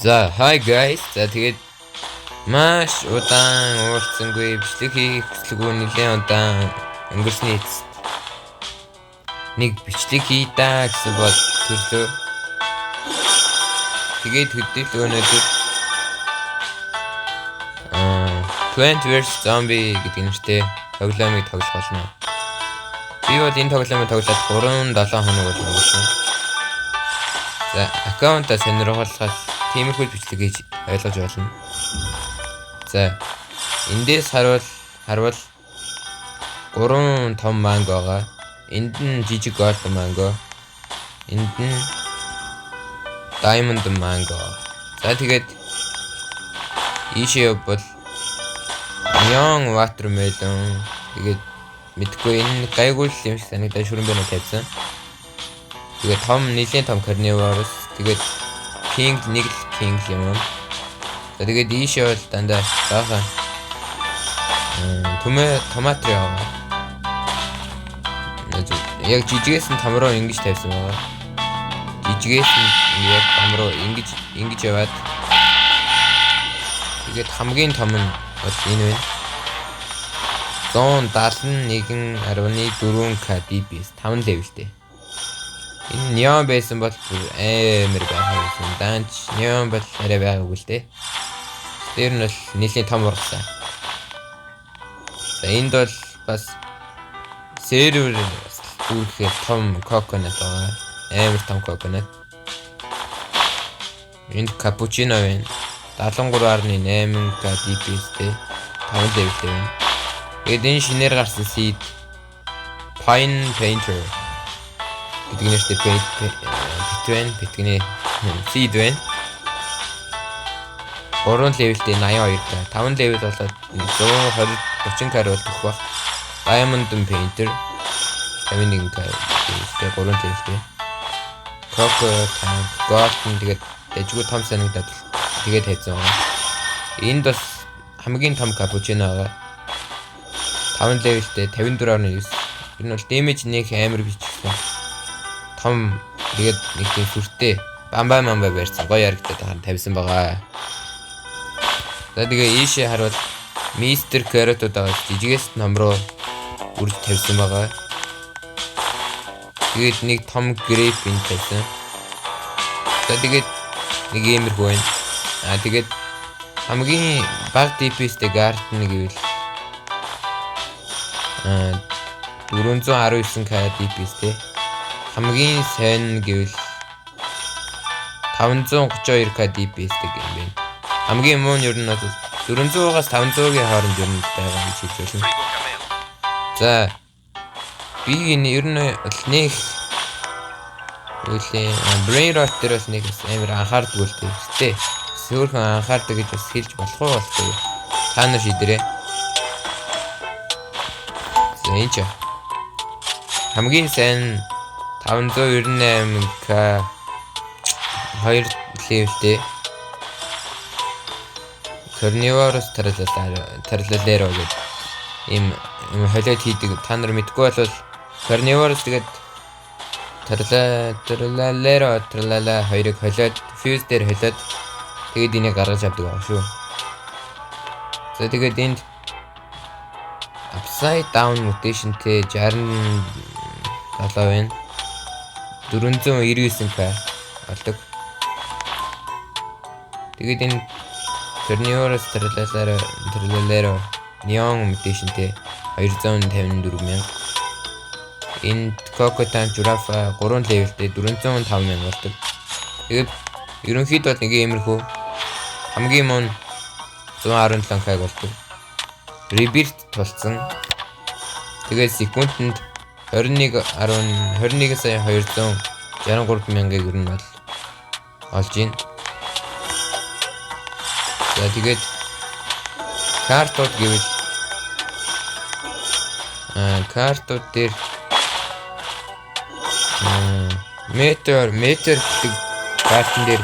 За hi guys. За тэгээд маш удаан уулзсангүй бичлэг хийх хүслгүй нэлээд удаан өнгөрсний эцэст нэг бичлэг хийдаа гэсэн бод төрлөө. Тэгээд хөдөлгөөн өнөөдөр Plant vs Zombie гэдэг нэртэй тоглоомыг тоглох болно. Би бол энэ тоглоомыг тоглоод 3-7 хоног болж өнгөрсөн. За аккаунтаа сонирхолтой тиймэрхүү бичлэг хийж ойлгож болно. За эндээс харвал 3 том манго байгаа. Энд нь жижиг голд манго. Энд нь diamond mango. За тэгээд ийшээ бол neon watermelon. Тэгээд мэдгүй энэ гайгүй юм шиг санагдаж шүрэн байна тавьсан. Тэгээд том нэлийн том carnivorous. Тэгээд pink нэг pink юм. За тэгээд ийшээ бол дандаа баахан томат яваа. Яг жижигээс нь том руу ингэж тавьсан байгаа. Жижигээс нь яг том руу ингэж яваад тэгээд хамгийн том нь бол энэ байна. 171.4 kbps 5 levelтэй. Энэ neon байсан бол амар байхсан. Данч neon бол арай байгаагүй л дээ. Тэр нь бол нэлийн том ургасан. За энд бол бас сервер дүүрхээ том coconut байгаа. Амар том coconut. Энд cappuccino байна. 73.8 kbps-тэй 5 levelтэй байна. Тэгээд энэ шинээр гарсан seed Pine Painter гэдэг нэртэй битвэн seed байна. 3 levelтэй 82-тай 5 level болоод 130 кар бол төх баг. Diamond Painter 51 кар гэдэг 3 levelтэй. Coco Tank Golden тэгээд дэжгүй том санагдаад тэгээд хайцсан байгаа. Энд бас хамгийн том cappuccino байгаа. 5 levelтэй 54.9. Энэ бол damage нэг амар бичсэн. Том тэгээд нэг тийм сүртэй бамбай барьсан гоё харагдаад байгаа тавьсан байгаа. За тэгээ ийшээ харвал Mr. Carrot байгаа жижигээс ном руу үрж тавьсан байгаа. Тэгээд нэг том grape энэ тавьсан. За тэгээд нэг иймэрхүү байна. Тэгээд хамгийн баг DPS-тэй garden гэвэл 419 kbps-тэй хамгийн сайн гэвэл 532 kbps-тэй юм байна. Хамгийн муу нь ер нь 400-аас 500-ийн хооронд ер нь байгаа гэж хэлж байна. За би энэ ер нь нэг brain rot дээр бас нэг амар анхаардаг үлдээ. Тэ сөөхөн анхаардаг гэж бас хэлж болох уу болтой. Та нар шийдэрээ. За энэ хамгийн сайн 598k 2 levelтэй Carnivorous Tarlalero гэдэг ийм холиод хийдэг. Та нар мэдгүй бол Carnivorous тэгээд Tarlalero хоёрыг холиод fuse дээр холиод тэгээд энийг гаргаж авдаг аа шүү. За тэгээд энд upside down mutation-тэй 67 байна. 499k болдог. Тэгээд энэ Carnivorous Tarlalero neon mutation-тэй 254,000. Энэ Coco Tank Giraffe 3 levelтэй 405,000 болдог. Тэгээд ерөнхийдөө бол нэг иймэрхүү хамгийн мөн 117k болдог. Rebirth тулцсан. Тэгээд секундэд 21 сая 263 мянгаыг ер нь бол олж ийн. За тэгээд картууд гэвэл картууд дээр метр гэдэг картн дээр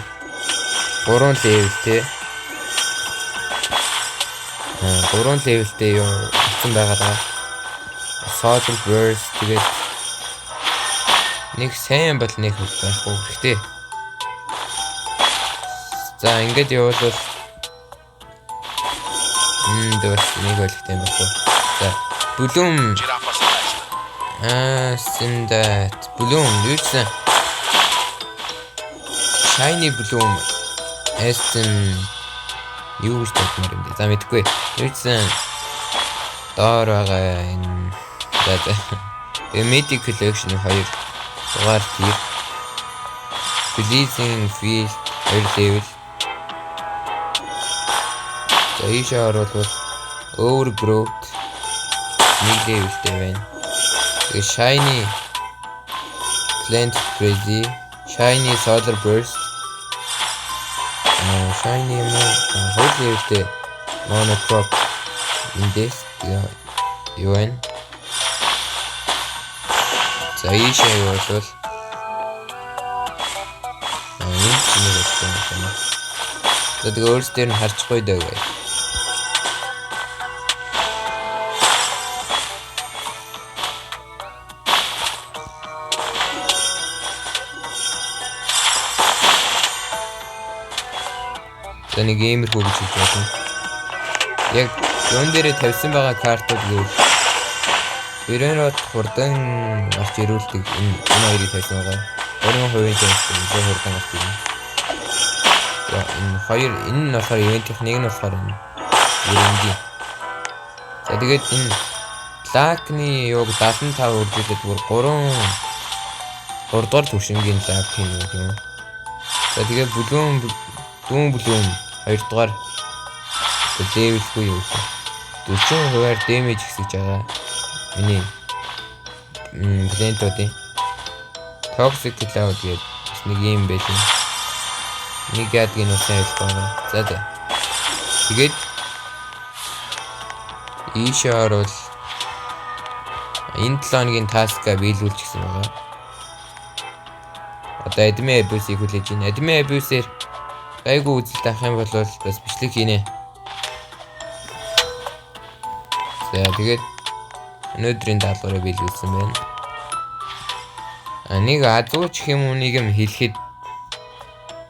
3 levelтэй 3 levelтэй юу болсон байгаа даа. Social burst тэгээд нэг сайн бол нэг байхгүй хэрэгтэй. За ингээд явуулвал дэвс нэг ойлгохтой юм байна. За Bloom Синдат Bloom юусэн Shiny Bloom Эстэн юу гэж татмаар юм бэ? За мэдгүй. Юусэн доор байгаа энэ за Mythic Collection 2 дугаар тир Pleasing Field 2 level. За ийшээ оруулбал Overgrowth 1 levelтэй байна. Тэгээ Shiny Plant Crazy, Shiny Solar Burst, Shiny хоёр levelтэй Monocrop Index юу вэ? За ийшээ явуулбал энэ чинь нэг байна. За тэгээ өөрсдөр нь харчихгүй даа гэх. За нэг иймэрхүү гэж бодсон. Яг юун дээрээ тавьсан байгаа картууд гэвэл Бэрэнрот хурдан орч ирүүлдэг энэ хоёрыг тавьсан байгаа. 20% тавьсан хурдан орч ирнэ. За энэ хоёр энэ нь болохоор ивентийн нэг нь болохоор энэ ерөнхий. За тэгээд энэ лакны юуг 75 үржүүлээд бүр 3 дугаар төвшингийн лак юм. За тэгээд Bloom 2 дугаар левелгүй юу. 40%-аар damage ихсэж байгаа. Миний плентуудын Toxic Cloud гэдэг нэг юм байсан. Нэг ядгийн усан хэлэх байна. За. Тэгээд ийшээ орвол энэ 7 хоногийн таска биелүүлчихсэн байгаа. Одоо admin abuse-ийг хүлээж байна. Admin abuse-ээр гайгүй үзэлт авах юм бол бас бичлэг хийнэ. За тэгээд өнөөдрийн даалгаврыг биелүүлсэн байна. Нэг азууч юм нэг юм хэлэхэд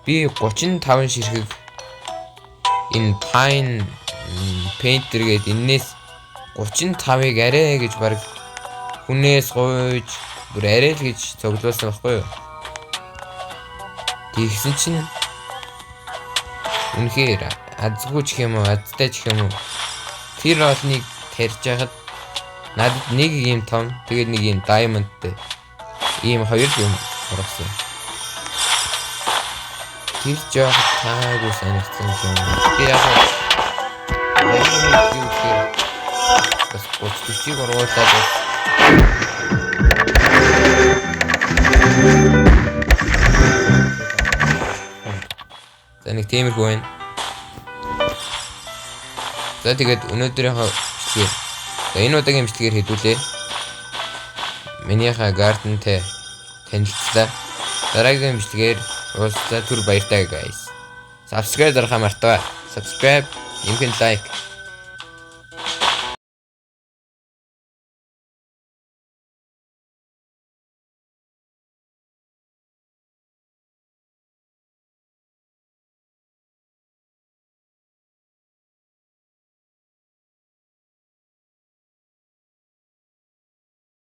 би 35 ширхэг энэ Pine Painter гэдэг энэс 35-ыг арай гэж баг хүнээс гуйж бүр арай л гэж цоглуулсан байхгүй юу? Тэгсэн чинь үнэхээр азгүй ч юм уу, азтай ч юм уу тэр олныг тарьж яхад надад нэг юм том, тэгээд нэг юм diamondтэй ийм хоёр юм орсон. Тэр жоох таагүй санагдсан юм. Би яг бас почтыг оруулаад за нэг тиймэрхүү байна. За тэгээд өнөөдрийнхөө бичлэгээр энэ удаагийн бичлэгээр хэдүүлээ. Минийхээ гардентэй танилцлаа. Дараагийн бичлэгээр уулзлаа. Түр баяртай guys. Subscribe дарахаа мартаа. Subscribe, you can like.